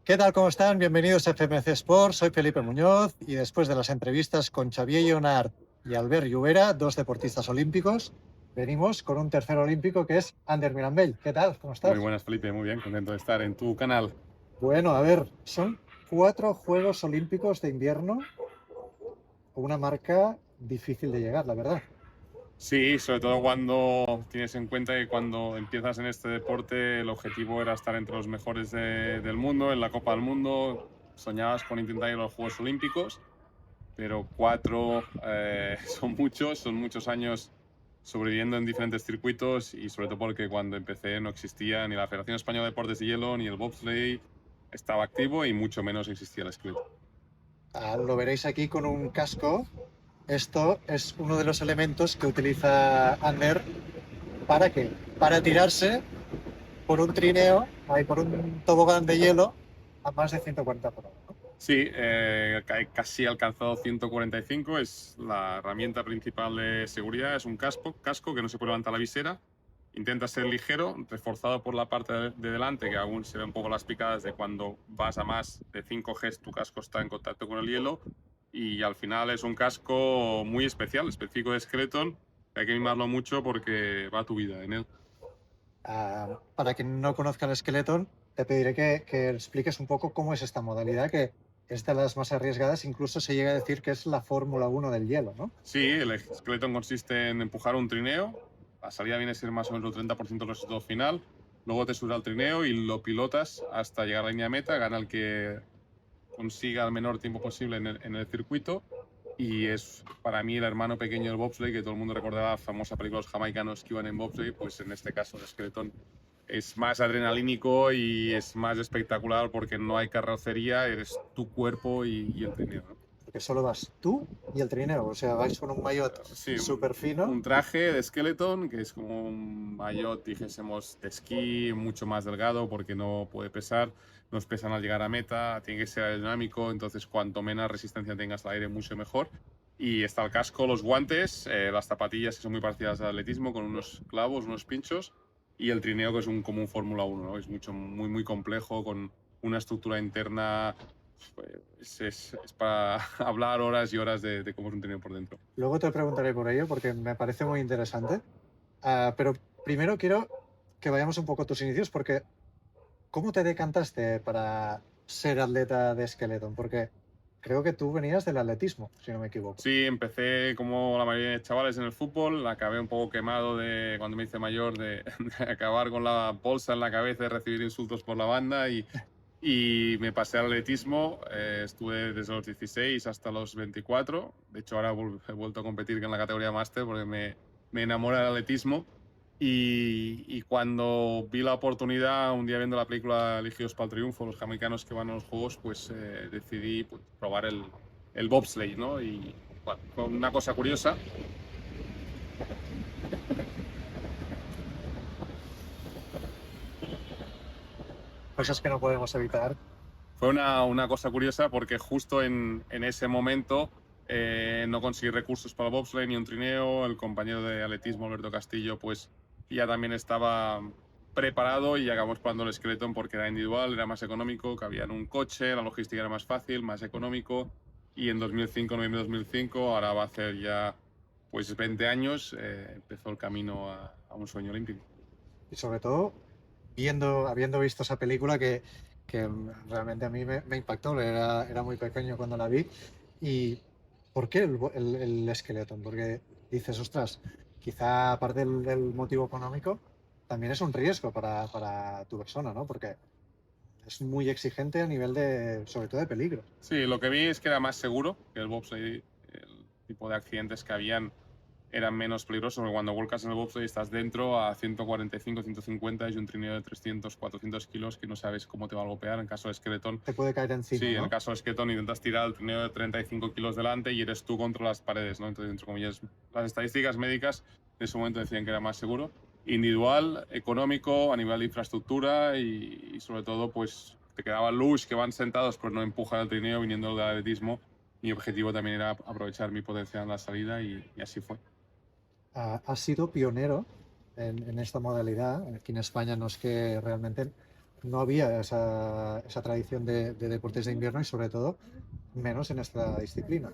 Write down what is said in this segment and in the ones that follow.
¿Qué tal? ¿Cómo están? Bienvenidos a FMC Sport. Soy Felipe Muñoz y después de las entrevistas con Xavier Lleonart y Albert Llobera, dos deportistas olímpicos, venimos con un tercer olímpico que es Ander Mirambell. ¿Qué tal? ¿Cómo Muy estás? buenas, Felipe, muy bien, contento de estar en tu canal. Bueno, a ver, son 4 Juegos Olímpicos de invierno, una marca difícil de llegar, la verdad. Sí, sobre todo cuando tienes en cuenta que cuando empiezas en este deporte el objetivo era estar entre los mejores del mundo, en la Copa del Mundo, soñabas con intentar ir a los Juegos Olímpicos, pero cuatro son muchos años sobreviviendo en diferentes circuitos y sobre todo porque cuando empecé no existía ni la Federación Española de Deportes de Hielo ni el bobsleigh estaba activo y mucho menos existía el esqueleto. Lo veréis aquí con un casco. Esto es uno de los elementos que utiliza Ander. ¿Para qué? Para tirarse por un trineo, por un tobogán de hielo a más de 140 por hora, ¿no? Sí, casi alcanzado 145, es la herramienta principal de seguridad, es un casco que no se puede levantar la visera, intenta ser ligero, reforzado por la parte de delante, que aún se ven un poco las picadas de cuando vas a más de 5 Gs, tu casco está en contacto con el hielo, y al final es un casco muy especial, específico de Skeleton, que hay que mimarlo mucho porque va tu vida en él. Para quien no conozca el Skeleton, te pediré que expliques un poco cómo es esta modalidad, que es de las más arriesgadas, incluso se llega a decir que es la Fórmula 1 del hielo, ¿no? Sí, el Skeleton consiste en empujar un trineo. La salida viene a ser más o menos el 30% del resultado final. Luego te subes al trineo y lo pilotas hasta llegar a la línea de meta. Gana el que consiga el menor tiempo posible en el circuito. Y es para mí el hermano pequeño del bobsleigh, que todo el mundo recordará la famosa película de los jamaicanos que iban en bobsleigh. Pues en este caso el Skeleton es más adrenalínico y es más espectacular porque no hay carrocería, eres tu cuerpo y el trineo, ¿no? Porque solo vas tú y el trineo, o sea, vais con un maillot Sí, súper fino. un traje de Skeleton que es como un maillot, dijésemos, de esquí, mucho más delgado porque no puede pesar, nos pesan al llegar a meta, tiene que ser aerodinámico, entonces cuanto menos resistencia tengas al aire, mucho mejor. Y está el casco, los guantes, las zapatillas que son muy parecidas al atletismo, con unos clavos, unos pinchos, y el trineo que es como un Fórmula 1, ¿no? Es muy complejo, con una estructura interna, pues es para hablar horas y horas de cómo es un trineo por dentro. Luego te preguntaré por ello porque me parece muy interesante. Pero primero quiero que vayamos un poco a tus inicios, porque ¿cómo te decantaste para ser atleta de Skeleton? Porque creo que tú venías del atletismo, si no me equivoco. Sí, empecé como la mayoría de chavales en el fútbol, acabé un poco quemado de cuando me hice mayor de acabar con la bolsa en la cabeza, de recibir insultos por la banda y me pasé al atletismo, estuve desde los 16 hasta los 24, de hecho ahora he vuelto a competir en la categoría máster porque me enamora el atletismo y cuando vi la oportunidad, un día viendo la película Elegidos para el Triunfo, los jamaicanos que van a los Juegos, pues decidí pues, probar el bobsleigh, ¿no? Y bueno, fue una cosa curiosa. Cosas que no podemos evitar. Fue una cosa curiosa porque justo en ese momento no conseguí recursos para el bobsleigh ni un trineo. El compañero de atletismo, Alberto Castillo, pues ya también estaba preparado y acabamos probando el Skeleton porque era individual, era más económico, cabía en un coche, la logística era más fácil, más económico. Y en 2005, noviembre de 2005, ahora va a hacer ya pues 20 años, empezó el camino a un sueño olímpico. Y sobre todo, habiendo visto esa película que realmente a mí me impactó, era muy pequeño cuando la vi. ¿Y por qué el Skeleton? Porque dices, ostras, quizá aparte del motivo económico, también es un riesgo para tu persona, ¿no? Porque es muy exigente a nivel de, sobre todo de peligro. Sí, lo que vi es que era más seguro que el bobsleigh. El tipo de accidentes que habían eran menos peligrosos, porque cuando vuelcas en el bobsleigh estás dentro a 145, 150 y un trineo de 300, 400 kilos que no sabes cómo te va a golpear. En caso de esqueletón, Te puede caer encima, sí, en el ¿no? caso de esqueletón intentas tirar el trineo de 35 kilos delante y eres tú contra las paredes, ¿no? Entonces, entre comillas, las estadísticas médicas en ese momento decían que era más seguro. Individual, económico, a nivel de infraestructura y sobre todo, pues te quedaba luz que van sentados, pues no empujan el trineo viniendo del atletismo. Mi objetivo también era aprovechar mi potencial en la salida y así fue. Has sido pionero en esta modalidad. Aquí en España no es que realmente no había esa tradición de deportes de invierno y sobre todo menos en esta disciplina.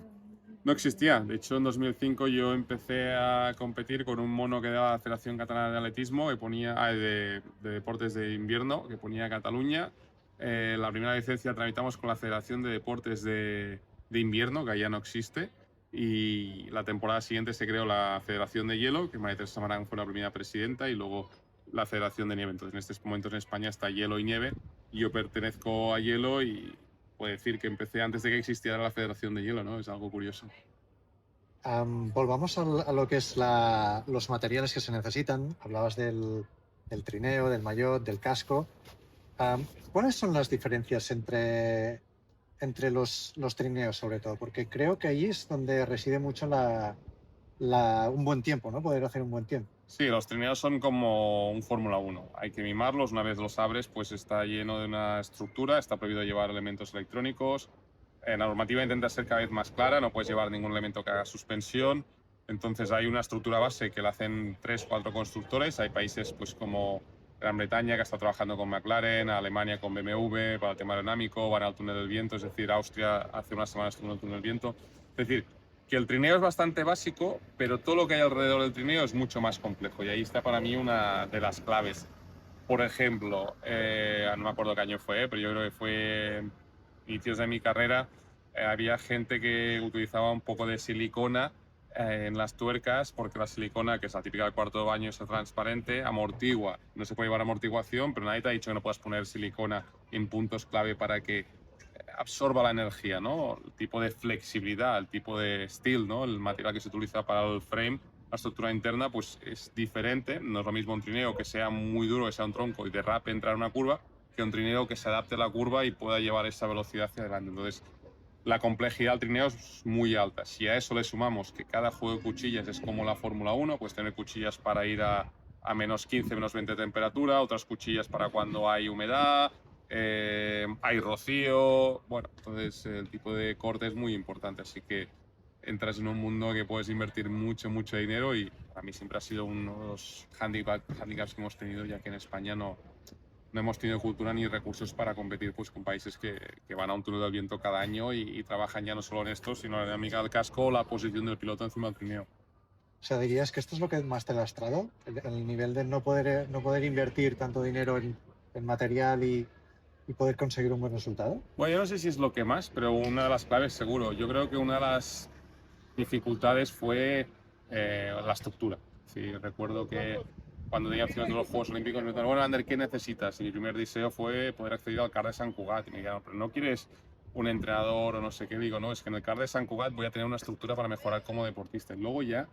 No existía. De hecho, en 2005 yo empecé a competir con un mono que daba la Federación Catalana de Atletismo, que ponía, de deportes de invierno, que ponía Cataluña. La primera licencia tramitamos con la Federación de Deportes de Invierno, que ya no existe. Y la temporada siguiente se creó la Federación de Hielo, que María Teresa Marán fue la primera presidenta, y luego la Federación de Nieve. Entonces, en estos momentos en España está hielo y nieve. Y yo pertenezco a hielo y puedo decir que empecé antes de que existiera la Federación de Hielo, ¿no? Es algo curioso. Volvamos a lo que es los materiales que se necesitan. Hablabas del trineo, del maillot, del casco. Am, ¿Cuáles son las diferencias entre los trineos, sobre todo? Porque creo que ahí es donde reside mucho un buen tiempo, ¿no? Poder hacer un buen tiempo. Sí, los trineos son como un Fórmula 1. Hay que mimarlos. Una vez los abres, pues está lleno de una estructura. Está prohibido llevar elementos electrónicos. La normativa intenta ser cada vez más clara. No puedes llevar ningún elemento que haga suspensión. Entonces hay una estructura base que la hacen 3 o 4 constructores. Hay países pues como Gran Bretaña, que está trabajando con McLaren, Alemania con BMW para el tema aerodinámico, van al túnel del viento. Es decir, Austria hace unas semanas estuvo en el túnel del viento. Es decir, que el trineo es bastante básico, pero todo lo que hay alrededor del trineo es mucho más complejo. Y ahí está para mí una de las claves. Por ejemplo, no me acuerdo qué año fue, pero yo creo que fue inicios de mi carrera, había gente que utilizaba un poco de silicona en las tuercas, porque la silicona, que es la típica del cuarto de baño, es transparente, amortigua. No se puede llevar amortiguación, pero nadie te ha dicho que no puedas poner silicona en puntos clave para que absorba la energía, ¿no? El tipo de flexibilidad, el tipo de steel, ¿no? El material que se utiliza para el frame, la estructura interna, pues es diferente. No es lo mismo un trineo que sea muy duro, que sea un tronco y derrape entrar a una curva, que un trineo que se adapte a la curva y pueda llevar esa velocidad hacia adelante. Entonces, la complejidad del trineo es muy alta. Si a eso le sumamos que cada juego de cuchillas es como la Fórmula 1, pues tener cuchillas para ir a menos 15, menos 20 de temperatura, otras cuchillas para cuando hay humedad, hay rocío. Bueno, entonces el tipo de corte es muy importante, así que entras en un mundo que puedes invertir mucho, mucho dinero y para mí siempre ha sido uno de los handicaps que hemos tenido, ya que en España no hemos tenido cultura ni recursos para competir pues, con países que van a un túnel del viento cada año y trabajan ya no solo en esto, sino en la dinámica del casco o la posición del piloto encima del trineo. O sea, dirías que esto es lo que más te ha lastrado, el nivel de no poder invertir tanto dinero en material y poder conseguir un buen resultado. Bueno, yo no sé si es lo que más, pero una de las claves seguro. Yo creo que una de las dificultades fue la estructura. Sí, recuerdo que cuando tenía opciones de los Juegos Olímpicos me preguntaron, bueno, Ander, ¿qué necesitas? Y mi primer deseo fue poder acceder al CAR de Sant Cugat. Y me dijeron, pero no quieres un entrenador o no sé qué. Digo, no, es que en el CAR de Sant Cugat voy a tener una estructura para mejorar como deportista. Y luego ya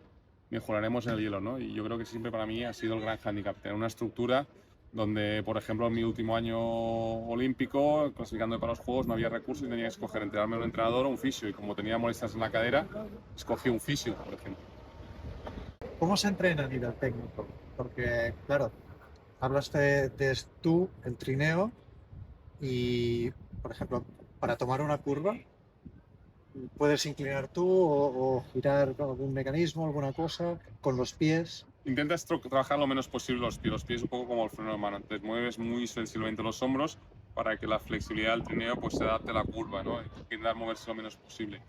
mejoraremos en el hielo, ¿no? Y yo creo que siempre para mí ha sido el gran hándicap, tener una estructura donde, por ejemplo, en mi último año olímpico, clasificando para los Juegos, no había recursos y tenía que escoger entre darme un entrenador o un fisio. Y como tenía molestias en la cadera, escogí un fisio, por ejemplo. ¿Cómo se entrena a nivel técnico? Porque, claro, hablaste de tú, el trineo, y, por ejemplo, para tomar una curva, puedes inclinar tú o girar con algún mecanismo, alguna cosa, con los pies. Intentas trabajar lo menos posible los pies. Los pies un poco como el freno de mano. Entonces mueves muy sensiblemente los hombros para que la flexibilidad del trineo pues, se adapte a la curva, ¿no? Intentar moverse lo menos posible.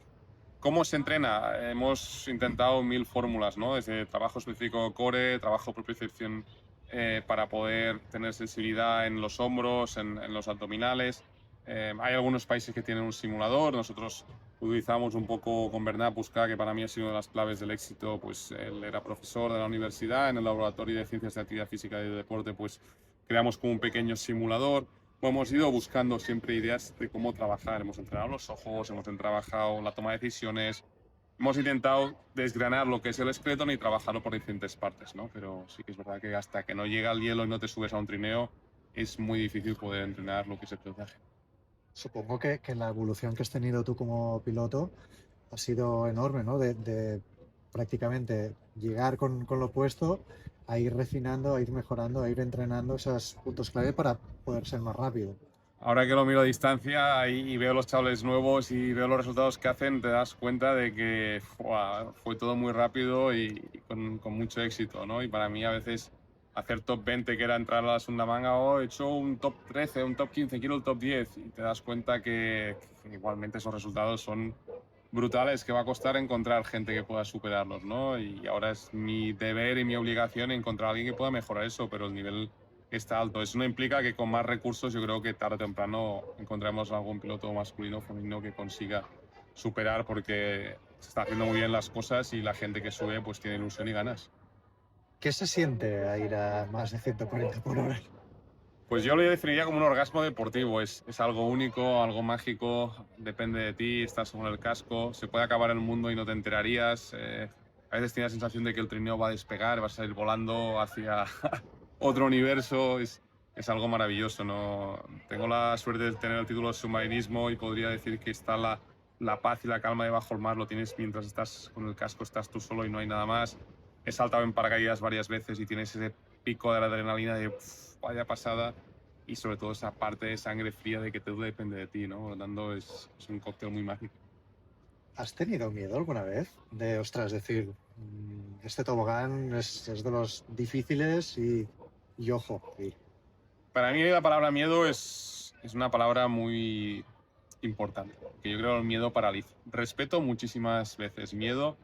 ¿Cómo se entrena? Hemos intentado 1000 fórmulas, ¿no? Desde trabajo específico core, trabajo por percepción para poder tener sensibilidad en los hombros, en los abdominales. Hay algunos países que tienen un simulador. Nosotros utilizamos un poco con Bernat Busca, que para mí ha sido una de las claves del éxito. Pues él era profesor de la universidad, en el laboratorio de ciencias de actividad física y de deporte, pues creamos como un pequeño simulador. Hemos ido buscando siempre ideas de cómo trabajar. Hemos entrenado los ojos, hemos trabajado la toma de decisiones, hemos intentado desgranar lo que es el esqueleto y trabajarlo por diferentes partes, ¿no? Pero sí que es verdad que hasta que no llega el hielo y no te subes a un trineo, es muy difícil poder entrenar lo que es el pilotaje. Supongo que la evolución que has tenido tú como piloto ha sido enorme, ¿no? De prácticamente llegar con lo puesto a ir refinando, a ir mejorando, a ir entrenando esos puntos clave para poder ser más rápido. Ahora que lo miro a distancia y veo los chavales nuevos y veo los resultados que hacen, te das cuenta de que fue todo muy rápido y con mucho éxito, ¿no? Y para mí a veces hacer top 20, que era entrar a la segunda manga, o he hecho un top 13, un top 15, quiero el top 10, y te das cuenta que igualmente esos resultados son brutales, que va a costar encontrar gente que pueda superarlos, ¿no? Y ahora es mi deber y mi obligación encontrar a alguien que pueda mejorar eso, pero el nivel está alto. Eso no implica que con más recursos yo creo que tarde o temprano encontremos algún piloto masculino o femenino que consiga superar, porque se está haciendo muy bien las cosas y la gente que sube pues tiene ilusión y ganas. ¿Qué se siente a ir a más de 140 por hora? Pues yo lo definiría como un orgasmo deportivo. Es algo único, algo mágico, depende de ti, estás con el casco, se puede acabar el mundo y no te enterarías. A veces tienes la sensación de que el trineo va a despegar, vas a ir volando hacia otro universo. Es algo maravilloso, ¿no? Tengo la suerte de tener el título de submarinismo y podría decir que está la paz y la calma debajo del mar, lo tienes mientras estás con el casco, estás tú solo y no hay nada más. He saltado en paracaídas varias veces y tienes ese pico de la adrenalina de vaya pasada, y sobre todo esa parte de sangre fría de que todo depende de ti, ¿no? Por lo tanto, es un cóctel muy mágico. ¿Has tenido miedo alguna vez de, ostras, decir, este tobogán es de los difíciles y ojo? Para mí la palabra miedo es una palabra muy importante, que yo creo que el miedo paraliza. Respeto muchísimas veces miedo,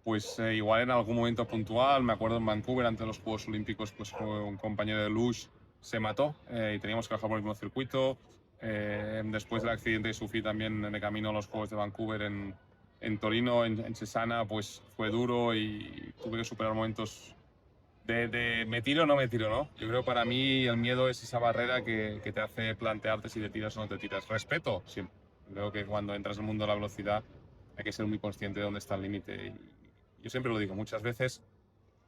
pues igual en algún momento puntual, me acuerdo en Vancouver, antes de los Juegos Olímpicos, pues un compañero de luge se mató y teníamos que bajar por el mismo circuito. Después del accidente que sufrí también en el camino a los Juegos de Vancouver en Torino, en Cesana, pues fue duro y tuve que superar momentos de me tiro o no me tiro, ¿no? Yo creo que para mí el miedo es esa barrera que te hace plantearte si te tiras o no te tiras. Respeto, siempre. Creo que cuando entras en el mundo de la velocidad hay que ser muy consciente de dónde está el límite. Y yo siempre lo digo, muchas veces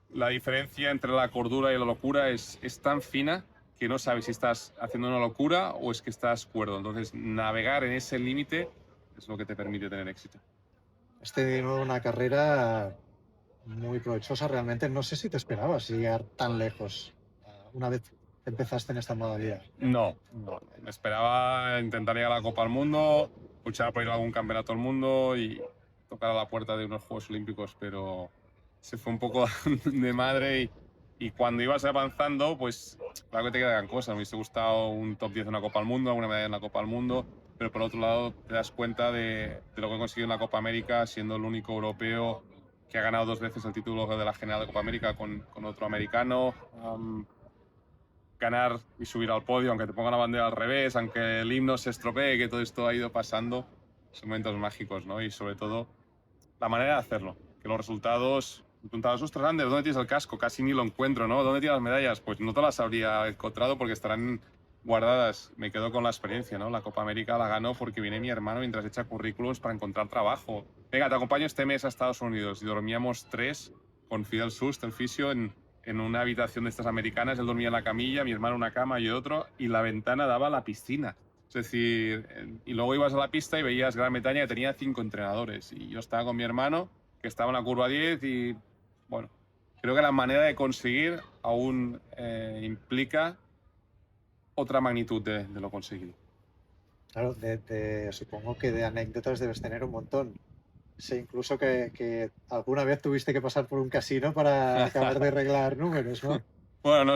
la diferencia entre la cordura y la locura es tan fina que no sabes si estás haciendo una locura o es que estás cuerdo. Entonces, navegar en ese límite es lo que te permite tener éxito. Has tenido una carrera muy provechosa realmente. No sé si te esperabas llegar tan lejos una vez empezaste en esta modalidad. No. Me esperaba intentar llegar a la Copa del Mundo, luchar por ir a algún campeonato del mundo y tocar a la puerta de unos Juegos Olímpicos, pero se fue un poco de madre y cuando ibas avanzando, pues claro que te quedan cosas. Me hubiese gustado un top 10 en la Copa del Mundo, alguna medalla en la Copa del Mundo, pero por otro lado te das cuenta de lo que he conseguido en la Copa América, siendo el único europeo que ha ganado 2 veces el título de la general de Copa América con otro americano. Ganar y subir al podio, aunque te pongan la bandera al revés, aunque el himno se estropee, que todo esto ha ido pasando, son momentos mágicos, ¿no? Y sobre todo la manera de hacerlo, que los resultados, me preguntabas, ostras, Ander, ¿dónde tienes el casco? Casi ni lo encuentro, ¿no? ¿Dónde tienes las medallas? Pues no te las habría encontrado porque estarán guardadas. Me quedo con la experiencia, ¿no? La Copa América la ganó porque viene mi hermano mientras echa currículums para encontrar trabajo. Venga, te acompaño este mes a Estados Unidos. Y dormíamos 3 con Fidel Sust, el fisio, en una habitación de estas americanas. Él dormía en la camilla, mi hermano en una cama y otro, y la ventana daba a la piscina. Es decir, y luego ibas a la pista y veías Gran Bretaña que tenía 5 entrenadores. Y yo estaba con mi hermano, que estaba en la curva 10, y bueno, creo que la manera de conseguir aún implica otra magnitud de lo conseguido. Claro, supongo que de anécdotas debes tener un montón. Sé incluso que alguna vez tuviste que pasar por un casino para acabar de arreglar números, ¿no? Bueno,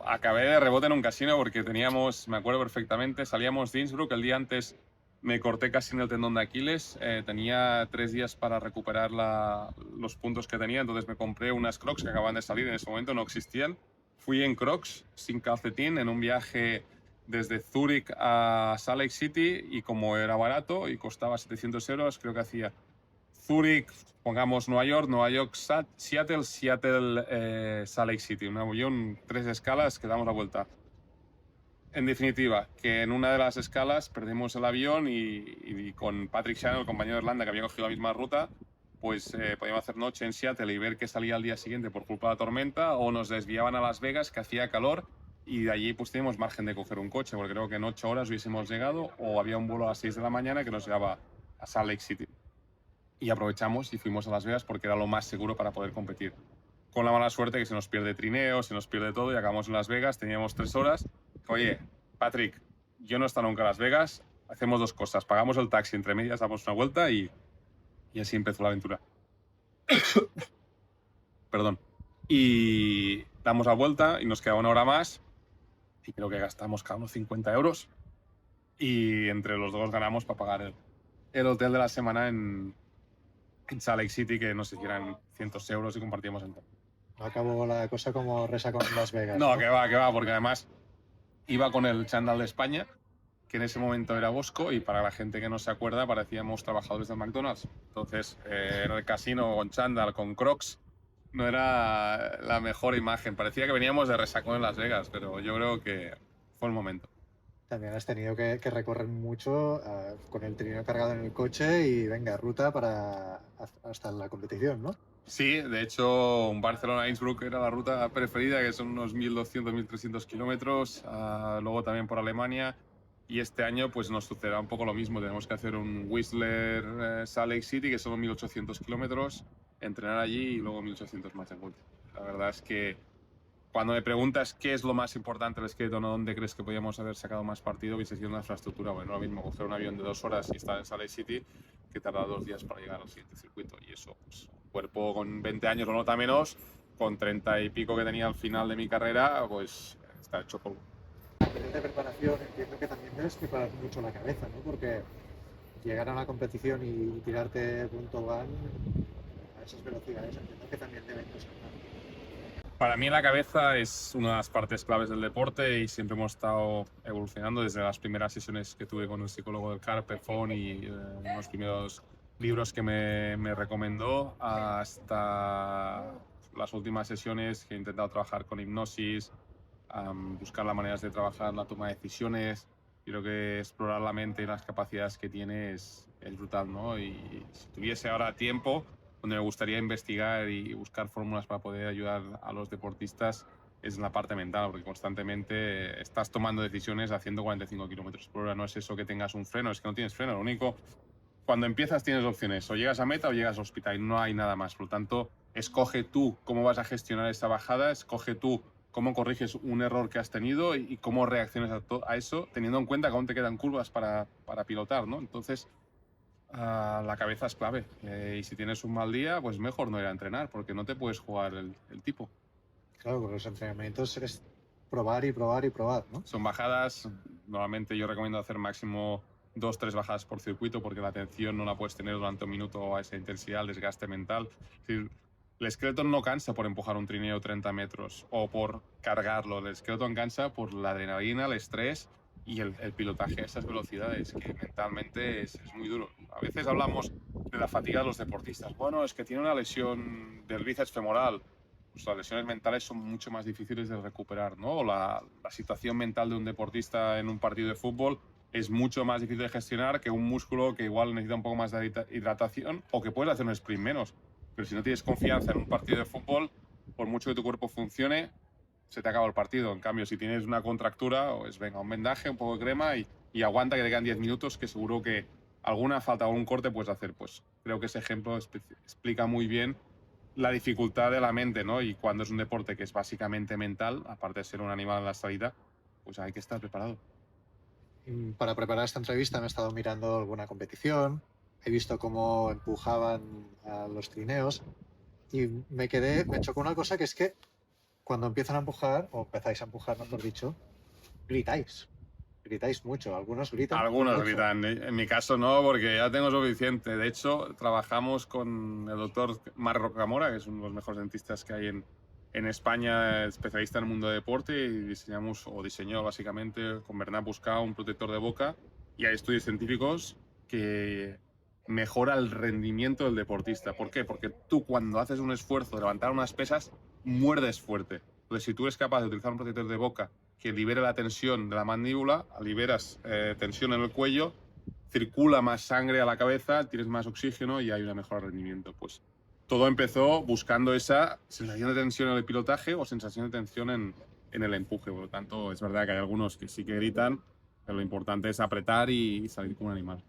acabé de rebote en un casino porque teníamos, me acuerdo perfectamente, salíamos de Innsbruck, el día antes me corté casi en el tendón de Aquiles, tenía 3 días para recuperar los puntos que tenía, entonces me compré unas Crocs que acaban de salir, en ese momento no existían, fui en Crocs, sin calcetín, en un viaje desde Zúrich a Salt Lake City, y como era barato y costaba 700 euros, creo que hacía Zúrich, pongamos Nueva York, Seattle, Salt Lake City. Un avión, 3 escalas que damos la vuelta. En definitiva, que en una de las escalas perdimos el avión y con Patrick Shannon, el compañero de Irlanda, que había cogido la misma ruta, pues podíamos hacer noche en Seattle y ver que salía al día siguiente por culpa de la tormenta, o nos desviaban a Las Vegas, que hacía calor, y de allí pues teníamos margen de coger un coche, porque creo que en 8 horas hubiésemos llegado, o había un vuelo a las 6 de la mañana que nos llevaba a Salt Lake City. Y aprovechamos y fuimos a Las Vegas porque era lo más seguro para poder competir. Con la mala suerte que se nos pierde trineo, se nos pierde todo, y acabamos en Las Vegas, teníamos 3 horas. Oye, Patrick, yo no he estado nunca en Las Vegas, hacemos 2 cosas, pagamos el taxi entre medias, damos una vuelta y así empezó la aventura. Perdón. Y damos la vuelta y nos queda una hora más y creo que gastamos cada uno 50 euros y entre los dos ganamos para pagar el hotel de la semana en Salt Lake City, que no sé si eran cientos de euros y compartíamos en todo. No acabó la cosa como Resa con Las Vegas, No, ¿no? que va, porque además iba con el chándal de España, que en ese momento era Bosco, y para la gente que no se acuerda parecíamos trabajadores del McDonald's. Entonces, era el casino con chándal, con Crocs, no era la mejor imagen. Parecía que veníamos de resacón en Las Vegas, pero yo creo que fue el momento. También has tenido que recorrer mucho con el trineo cargado en el coche y venga, ruta hasta la competición, ¿no? Sí, de hecho, un Barcelona-Innsbruck era la ruta preferida, que son unos 1.200, 1.300 kilómetros. Luego también por Alemania. Y este año pues nos sucederá un poco lo mismo. Tenemos que hacer un Whistler Salt Lake City, que son 1.800 kilómetros, entrenar allí y luego 1.800 más en vuelta. La verdad es que cuando me preguntas qué es lo más importante del skeleton o dónde crees que podíamos haber sacado más partido, hubiese sido una infraestructura. Bueno, lo mismo coger un avión de 2 horas y estar en Salt Lake City que tardar 2 días para llegar al siguiente circuito. Y eso, pues, un cuerpo con 20 años lo nota menos, con 30 y pico que tenía al final de mi carrera, pues está hecho polvo. A nivel de preparación entiendo que también debes preparar mucho la cabeza, ¿no? Porque llegar a una competición y tirarte por un tobogán a esas velocidades entiendo que también deben costar. Para mí la cabeza es una de las partes claves del deporte y siempre hemos estado evolucionando desde las primeras sesiones que tuve con el psicólogo del CAR, Perfón, y los primeros libros que me recomendó, hasta las últimas sesiones que he intentado trabajar con hipnosis, buscar las maneras de trabajar la toma de decisiones. Creo que explorar la mente y las capacidades que tiene es brutal, ¿no? Y si tuviese ahora tiempo, donde me gustaría investigar y buscar fórmulas para poder ayudar a los deportistas, es la parte mental, porque constantemente estás tomando decisiones haciendo 45 kilómetros por hora. No es eso que tengas un freno, es que no tienes freno. Lo único, cuando empiezas tienes opciones, o llegas a meta o llegas a hospital, y no hay nada más. Por lo tanto, escoge tú cómo vas a gestionar esta bajada, escoge tú cómo corriges un error que has tenido y cómo reaccionas a eso, teniendo en cuenta que aún te quedan curvas para pilotar, ¿no? Entonces, la cabeza es clave. Y si tienes un mal día, pues mejor no ir a entrenar, porque no te puedes jugar el tipo. Claro, porque los entrenamientos es probar y probar y probar, ¿no? Son bajadas. Normalmente yo recomiendo hacer máximo 2-3 bajadas por circuito, porque la atención no la puedes tener durante un minuto a esa intensidad, el desgaste mental. Es decir, el skeleton no cansa por empujar un trineo 30 metros o por cargarlo. El skeleton cansa por la adrenalina, el estrés y el pilotaje a esas velocidades, que mentalmente es muy duro. A veces hablamos de la fatiga de los deportistas. Bueno, es que tiene una lesión del bíceps femoral. Pues las lesiones mentales son mucho más difíciles de recuperar, ¿no? La situación mental de un deportista en un partido de fútbol es mucho más difícil de gestionar que un músculo que igual necesita un poco más de hidratación, o que puedes hacer un sprint menos. Pero si no tienes confianza en un partido de fútbol, por mucho que tu cuerpo funcione, se te acaba el partido. En cambio, si tienes una contractura, pues venga, un vendaje, un poco de crema y aguanta, que te quedan 10 minutos, que seguro que alguna falta o un corte puedes hacer. Pues creo que ese ejemplo explica muy bien la dificultad de la mente, ¿no? Y cuando es un deporte que es básicamente mental, aparte de ser un animal en la salida, pues hay que estar preparado. Para preparar esta entrevista me he estado mirando alguna competición, he visto cómo empujaban a los trineos y me chocó una cosa, que es que cuando empiezan a empujar, o empezáis a empujar, mejor dicho, gritáis mucho, algunos gritan Algunos mucho. gritan, en mi caso no, porque ya tengo suficiente. De hecho, trabajamos con el doctor Marc Rocamora, que es uno de los mejores dentistas que hay en España, especialista en el mundo de deporte, y diseñó básicamente con Bernat Buscao un protector de boca, y hay estudios científicos que mejora el rendimiento del deportista. ¿Por qué? Porque tú, cuando haces un esfuerzo de levantar unas pesas, muerdes fuerte. Entonces, si tú eres capaz de utilizar un protector de boca que libere la tensión de la mandíbula, liberas tensión en el cuello, circula más sangre a la cabeza, tienes más oxígeno y hay un mejor rendimiento. Pues todo empezó buscando esa sensación de tensión en el pilotaje o sensación de tensión en el empuje. Por lo tanto, es verdad que hay algunos que sí que gritan, pero lo importante es apretar y salir como un animal.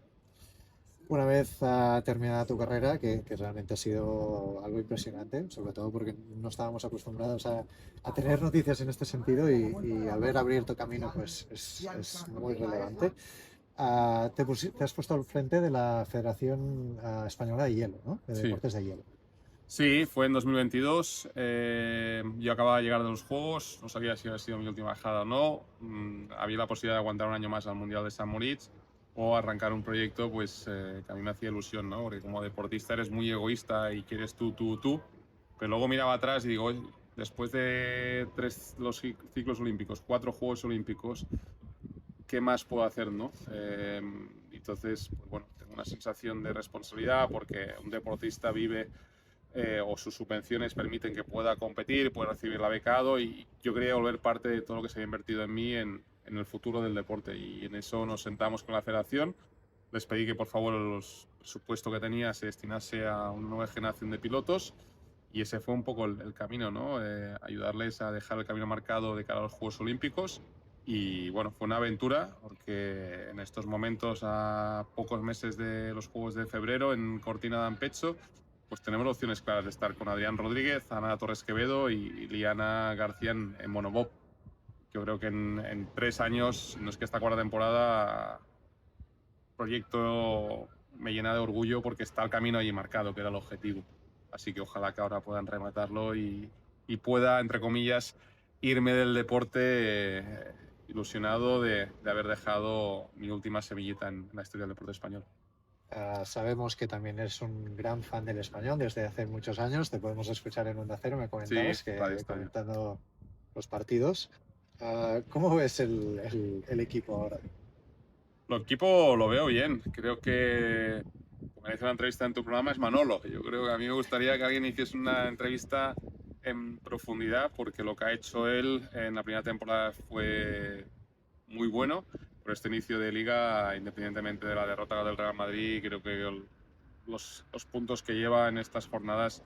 Una vez terminada tu carrera, que realmente ha sido algo impresionante, sobre todo porque no estábamos acostumbrados a tener noticias en este sentido, y haber abierto camino pues es muy relevante. Te has puesto al frente de la Federación Española de Hielo, ¿no? De Sí. Deportes de Hielo. Sí, fue en 2022. Yo acababa de llegar de los Juegos, no sabía si había sido mi última bajada o no. Había la posibilidad de aguantar un año más al Mundial de San Moritz o arrancar un proyecto pues, que a mí me hacía ilusión, ¿no? Porque como deportista eres muy egoísta y quieres tú, tú, tú. Pero luego miraba atrás y digo, "Oye, después de los ciclos olímpicos, 4 Juegos Olímpicos, ¿qué más puedo hacer, no? Entonces, pues bueno, tengo una sensación de responsabilidad porque un deportista vive o sus subvenciones permiten que pueda competir, pueda recibir la becado y yo quería volver parte de todo lo que se había invertido en mí en el futuro del deporte y en eso nos sentamos con la federación, les pedí que por favor el presupuesto que tenía se destinase a una nueva generación de pilotos y ese fue un poco el camino, ¿no? Ayudarles a dejar el camino marcado de cara a los Juegos Olímpicos y bueno, fue una aventura porque en estos momentos, a pocos meses de los Juegos de febrero en Cortina d'Ampezzo, pues tenemos opciones claras de estar con Adrián Rodríguez, Ana Torres Quevedo y Liana García en monobob. Yo creo que en 3 años, no es que esta cuarta temporada, proyecto me llena de orgullo porque está el camino ahí marcado, que era el objetivo. Así que ojalá que ahora puedan rematarlo y pueda, entre comillas, irme del deporte ilusionado de haber dejado mi última semillita en la historia del deporte español. Sabemos que también eres un gran fan del español desde hace muchos años. Te podemos escuchar en Onda Cero, me Sí, comentabas, Radio que Estadio. comentando los partidos. ¿Cómo ves el equipo ahora? El equipo lo veo bien. Creo que, como hice una entrevista en tu programa, es Manolo. Yo creo que a mí me gustaría que alguien hiciese una entrevista en profundidad, porque lo que ha hecho él en la primera temporada fue muy bueno. Pero este inicio de liga, independientemente de la derrota del Real Madrid, creo que los puntos que lleva en estas jornadas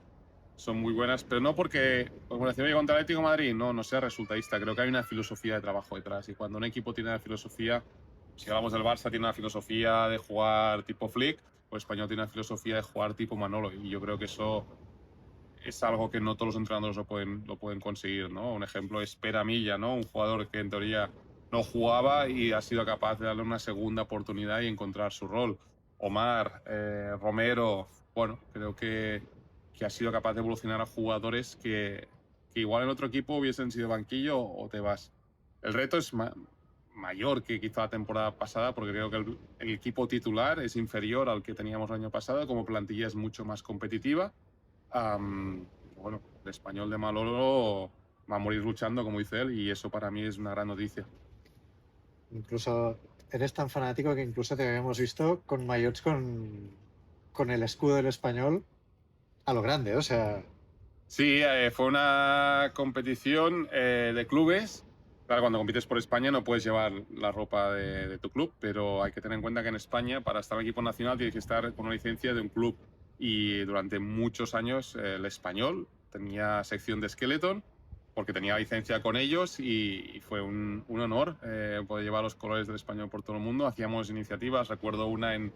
son muy buenas, pero no porque, como decía, oye, contra el Atlético de Madrid, no sea resultadista. Creo que hay una filosofía de trabajo detrás y cuando un equipo tiene una filosofía, si hablamos del Barça, tiene una filosofía de jugar tipo Flick, o el Español tiene una filosofía de jugar tipo Manolo y yo creo que eso es algo que no todos los entrenadores lo pueden conseguir, ¿no? Un ejemplo es Pere Milla, ¿no? Un jugador que en teoría no jugaba y ha sido capaz de darle una segunda oportunidad y encontrar su rol. Omar, Romero, bueno, creo que ha sido capaz de evolucionar a jugadores que igual en otro equipo hubiesen sido banquillo o te vas. El reto es mayor que quizá la temporada pasada, porque creo que el equipo titular es inferior al que teníamos el año pasado, como plantilla es mucho más competitiva. Bueno, el español de Malolo va a morir luchando, como dice él, y eso para mí es una gran noticia. Incluso eres tan fanático que incluso te habíamos visto con maillots con el escudo del español a lo grande, o sea, Sí, fue una competición de clubes. Claro, cuando compites por España no puedes llevar la ropa de tu club, pero hay que tener en cuenta que en España, para estar en equipo nacional, tienes que estar con una licencia de un club. Y durante muchos años el español tenía sección de Skeleton, porque tenía licencia con ellos y fue un honor poder llevar los colores del español por todo el mundo. Hacíamos iniciativas, recuerdo una en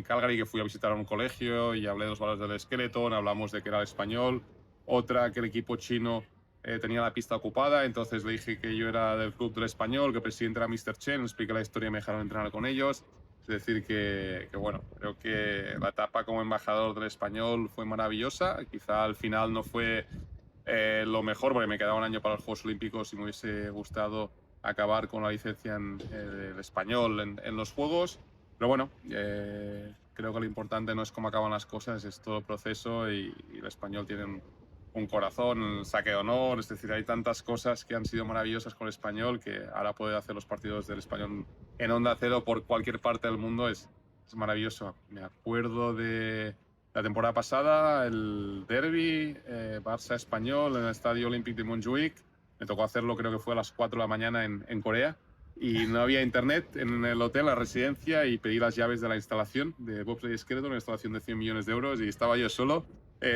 Calgary que fui a visitar a un colegio y hablé de los valores del Skeleton, hablamos de que era el español. Otra que el equipo chino tenía la pista ocupada, entonces le dije que yo era del club del español, que el presidente era Mr. Chen, expliqué la historia y me dejaron entrenar con ellos. Es decir, que bueno, creo que la etapa como embajador del español fue maravillosa. Quizá al final no fue lo mejor, porque me quedaba un año para los Juegos Olímpicos y me hubiese gustado acabar con la licencia del español en los Juegos. Pero bueno, creo que lo importante no es cómo acaban las cosas, es todo el proceso y el español tiene un corazón, el saque de honor, es decir, hay tantas cosas que han sido maravillosas con el español que ahora poder hacer los partidos del español en Onda Cero por cualquier parte del mundo es maravilloso. Me acuerdo de la temporada pasada, el derby Barça-Español en el Estadio Olímpic de Montjuïc. Me tocó hacerlo, creo que fue a las 4 de la mañana en Corea. Y no había internet en el hotel, la residencia, y pedí las llaves de la instalación de Bobsleigh Skeleton, una instalación de 100 millones de euros, y estaba yo solo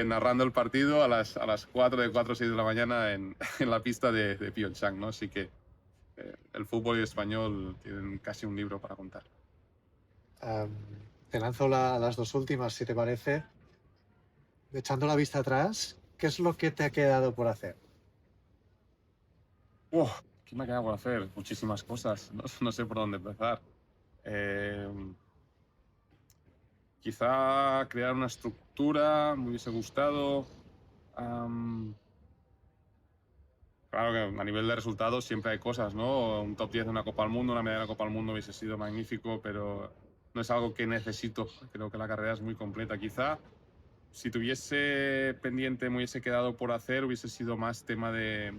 narrando el partido a las 4 o 6 de la mañana en la pista de Pyeongchang, ¿no? Así que el fútbol y el español tienen casi un libro para contar. te lanzo las dos últimas, si te parece. Echando la vista atrás, ¿qué es lo que te ha quedado por hacer? ¿Qué me ha quedado por hacer? Muchísimas cosas. No sé por dónde empezar. Quizá crear una estructura, me hubiese gustado. Claro que a nivel de resultados siempre hay cosas, ¿no? Un top 10 de una Copa del Mundo, una medalla de la Copa del Mundo hubiese sido magnífico, pero no es algo que necesito. Creo que la carrera es muy completa. Quizá si tuviese pendiente, me hubiese quedado por hacer, hubiese sido más tema de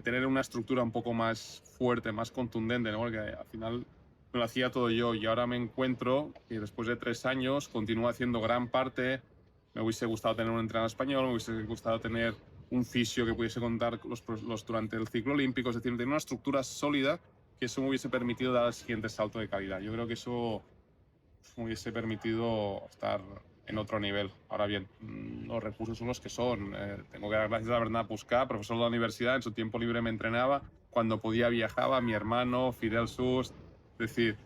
tener una estructura un poco más fuerte, más contundente, ¿no? Porque al final me lo hacía todo yo y ahora me encuentro que después de 3 años continúo haciendo gran parte. Me hubiese gustado tener un entrenador español, me hubiese gustado tener un fisio que pudiese contar durante el ciclo olímpico, es decir, tener una estructura sólida que eso me hubiese permitido dar el siguiente salto de calidad. Yo creo que eso me hubiese permitido estar en otro nivel. Ahora bien, los recursos son los que son. Tengo que dar gracias a Bernat Puscat, profesor de la universidad, en su tiempo libre me entrenaba, cuando podía viajaba, mi hermano, Fidel Sust, es decir,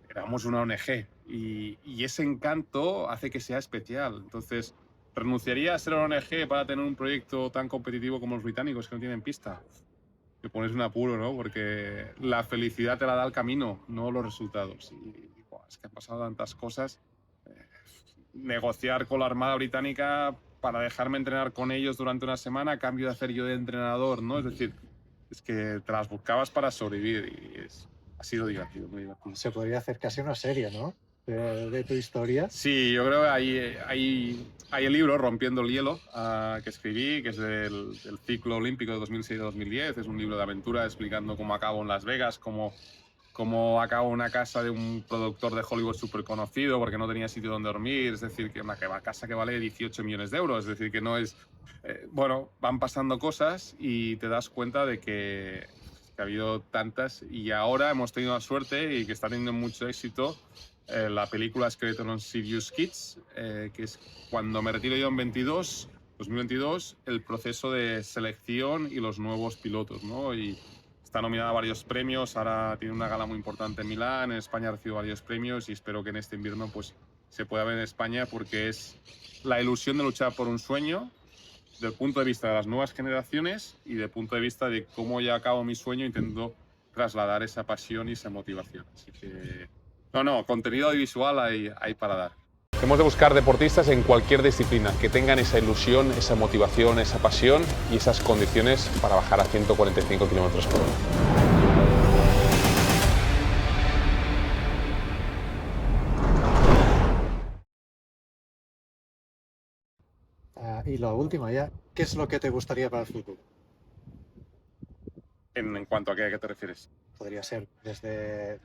éramos una ONG y ese encanto hace que sea especial. Entonces, ¿renunciaría a ser una ONG para tener un proyecto tan competitivo como los británicos que no tienen pista? Te pones un apuro, ¿no? Porque la felicidad te la da el camino, no los resultados. Y buah, es que han pasado tantas cosas. Negociar con la Armada Británica para dejarme entrenar con ellos durante una semana a cambio de hacer yo de entrenador, ¿no? Es decir, es que te las buscabas para sobrevivir y ha sido divertido, muy divertido. Se podría hacer casi una serie, ¿no? De tu historia. Sí, yo creo que hay el libro Rompiendo el hielo que escribí, que es del ciclo olímpico de 2006-2010. Es un libro de aventura explicando cómo acabo en Las Vegas, cómo acabo en una casa de un productor de Hollywood súper conocido porque no tenía sitio donde dormir. Es decir, que una casa que vale 18 millones de euros. Es decir, que no es... bueno, van pasando cosas y te das cuenta de que ha habido tantas y ahora hemos tenido la suerte y que está teniendo mucho éxito la película Skeleton Serious Kids, que es cuando me retiro yo en 2022, el proceso de selección y los nuevos pilotos, ¿no? Y está nominada a varios premios, ahora tiene una gala muy importante en Milán, en España ha recibido varios premios y espero que en este invierno pues, se pueda ver en España porque es la ilusión de luchar por un sueño desde el punto de vista de las nuevas generaciones y desde el punto de vista de cómo ya acabo mi sueño intento trasladar esa pasión y esa motivación. Así que, no, contenido audiovisual hay para dar. Hemos de buscar deportistas en cualquier disciplina que tengan esa ilusión, esa motivación, esa pasión y esas condiciones para bajar a 145 km/h. Y lo último ya, ¿qué es lo que te gustaría para el futuro? ¿En cuanto a qué te refieres? Podría ser desde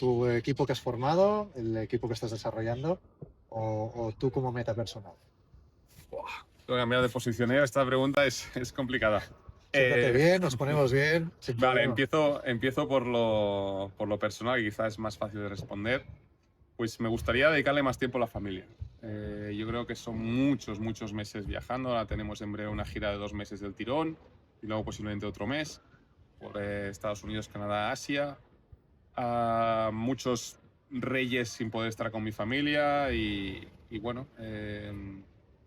tu equipo que has formado, el equipo que estás desarrollando o tú como meta personal. Tengo que cambiar de posición. Esta pregunta es complicada. Siéntate bien, nos ponemos bien. Vale, empiezo por lo personal, que quizás es más fácil de responder. Pues me gustaría dedicarle más tiempo a la familia. Yo creo que son muchos meses viajando. Ahora tenemos en breve una gira de 2 meses del tirón y luego posiblemente otro mes por Estados Unidos, Canadá, Asia. Muchos reyes sin poder estar con mi familia y bueno,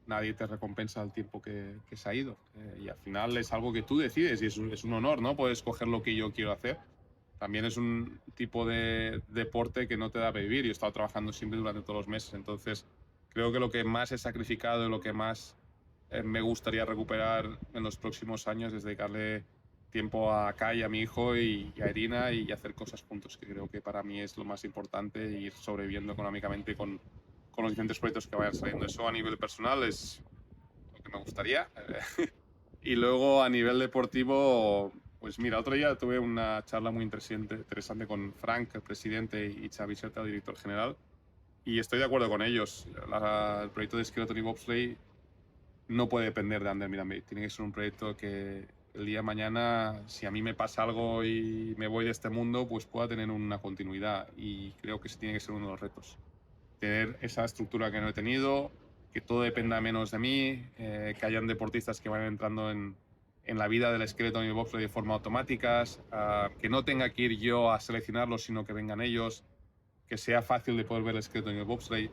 nadie te recompensa el tiempo que se ha ido. Y al final es algo que tú decides y es un honor, ¿no? Poder escoger lo que yo quiero hacer. También es un tipo de deporte que no te da para vivir. Yo he estado trabajando siempre durante todos los meses, entonces creo que lo que más he sacrificado y lo que más me gustaría recuperar en los próximos años es dedicarle tiempo a Kai, a mi hijo y a Irina y hacer cosas juntos, que creo que para mí es lo más importante, ir sobreviviendo económicamente con los diferentes proyectos que vayan saliendo. Eso a nivel personal es lo que me gustaría. Y luego a nivel deportivo, pues mira, otro día tuve una charla muy interesante con Frank, el presidente, y Xavi Serta, el director general, y estoy de acuerdo con ellos. El proyecto de Skeleton y Bobsleigh no puede depender de Under Miramate. Tiene que ser un proyecto que el día de mañana, si a mí me pasa algo y me voy de este mundo, pues pueda tener una continuidad. Y creo que ese tiene que ser uno de los retos. Tener esa estructura que no he tenido, que todo dependa menos de mí, que hayan deportistas que vayan entrando en la vida del Skeleton y el Bobsleigh de forma automática, que no tenga que ir yo a seleccionarlos, sino que vengan ellos, que sea fácil de poder ver el Skeleton y el Bobsleigh.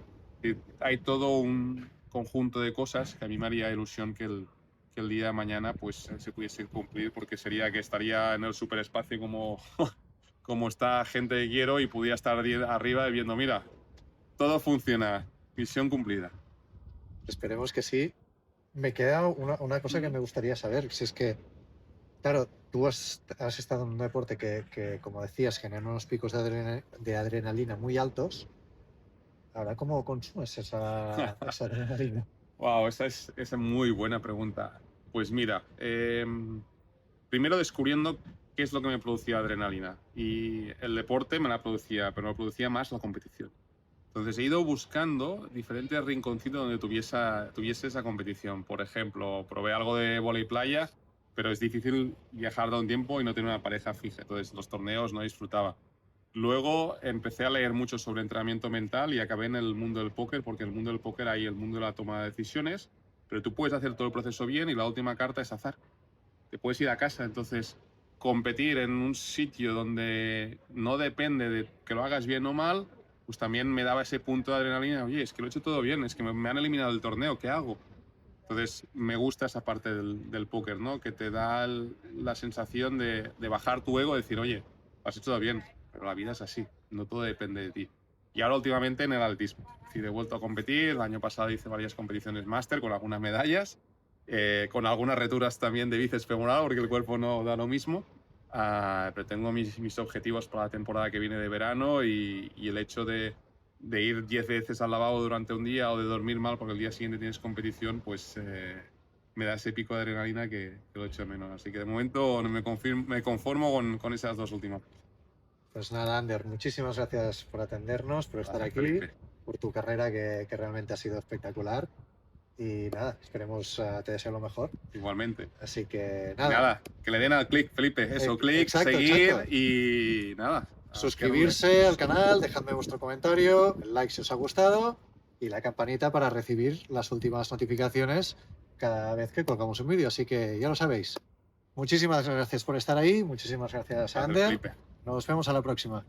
Hay todo un conjunto de cosas que a mí me haría ilusión que el día de mañana pues se pudiese cumplir, porque sería que estaría en el superespacio como está gente que quiero y pudiera estar arriba viendo, mira, todo funciona, misión cumplida. Esperemos que sí. me queda una cosa que me gustaría saber, si es que, claro, tú has estado en un deporte que, como decías, genera unos picos de adrenalina muy altos. Ahora, ¿cómo consumes esa adrenalina? Wow, esa es muy buena pregunta. Pues mira, primero descubriendo qué es lo que me producía adrenalina. Y el deporte me la producía, pero me producía más la competición. Entonces he ido buscando diferentes rinconcitos donde tuviese esa competición. Por ejemplo, probé algo de vóley playa, pero es difícil viajar de un tiempo y no tener una pareja fija. Entonces los torneos no disfrutaba. Luego empecé a leer mucho sobre entrenamiento mental y acabé en el mundo del póker, porque en el mundo del póker hay el mundo de la toma de decisiones, pero tú puedes hacer todo el proceso bien y la última carta es azar. Te puedes ir a casa, entonces competir en un sitio donde no depende de que lo hagas bien o mal, pues también me daba ese punto de adrenalina. Oye, es que lo he hecho todo bien, es que me han eliminado del torneo, ¿qué hago? Entonces me gusta esa parte del póker, ¿no? Que te da la sensación de bajar tu ego, de decir, oye, has hecho todo bien, pero la vida es así, no todo depende de ti. Y ahora últimamente en el atletismo. Es decir, he vuelto a competir, el año pasado hice varias competiciones máster con algunas medallas, con algunas returas también de bíceps femoral, porque el cuerpo no da lo mismo. Pero tengo mis objetivos para la temporada que viene de verano y el hecho de ir 10 veces al lavabo durante un día o de dormir mal porque el día siguiente tienes competición, pues me da ese pico de adrenalina que lo echo de menos. Así que de momento me conformo con esas dos últimas. Pues nada, Ander, muchísimas gracias por atendernos, por estar Gracias, aquí, Felipe. por tu carrera que realmente ha sido espectacular. Y nada, esperemos te deseo lo mejor. Igualmente. Así que Y nada, nada, que le den al clic, Felipe. Eso, clic, exacto, seguir exacto. y nada. Suscribirse al canal, dejadme vuestro comentario, el like si os ha gustado y la campanita para recibir las últimas notificaciones cada vez que colgamos un vídeo. Así que ya lo sabéis. Muchísimas gracias por estar ahí, muchísimas gracias, Gracias, Ander. Felipe. Nos vemos a la próxima.